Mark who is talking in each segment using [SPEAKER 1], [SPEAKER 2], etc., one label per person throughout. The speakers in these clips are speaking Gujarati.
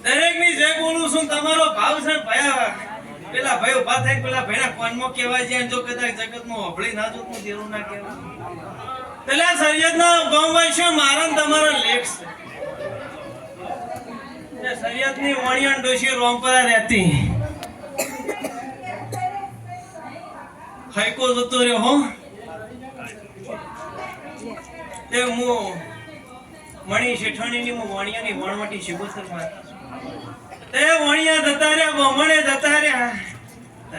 [SPEAKER 1] દરેક ની જે બોલું છું તમારો ભાવ છે ભયા પેલા ભાઈ ઉભા થાય પેલા ભાઈના કોનમાં કહેવાય છે જો કદાચ જગતમાં હોભળી ના જોતું દેરું ના કહેવાય પેલા સરિયદના ગામમાં છે મારા તમારો લેખ છે સરિયદની વણિયાણ ડોશી રોમપરા રહેતી હાઈકો જતો રહ્યો હો તે હું મણી શેઠાણીની હું વણિયાની વણવટી શિબોતર માં તે વણિયા જતા રહ્યા બોમણે જતા રહ્યા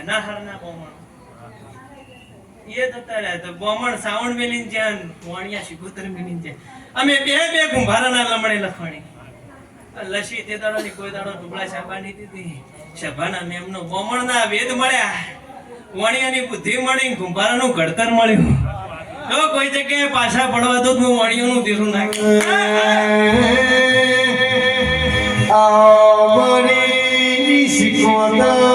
[SPEAKER 1] ના હરના બોમણ એ જતા રહ્યા તો બોમણ સાવણ મેલીન જ્યાં વણિયા શિબોતર મેલીન જ્યાં અમે બે કુંભારાના લમણે લખણી લસી તે દાડોની કોઈ દાડો ઢુબળા સાબાની દીધી સભાના મેમનો બોમણના વેદ મળ્યા વણિયાની બુદ્ધિ મળી કુંભારાનું ઘડતર મળ્યું જો કોઈ જગ્યાએ પાછા પડવા તો હું વણિયાનું દીરું નાખ્યું
[SPEAKER 2] આ મરી શીખવતા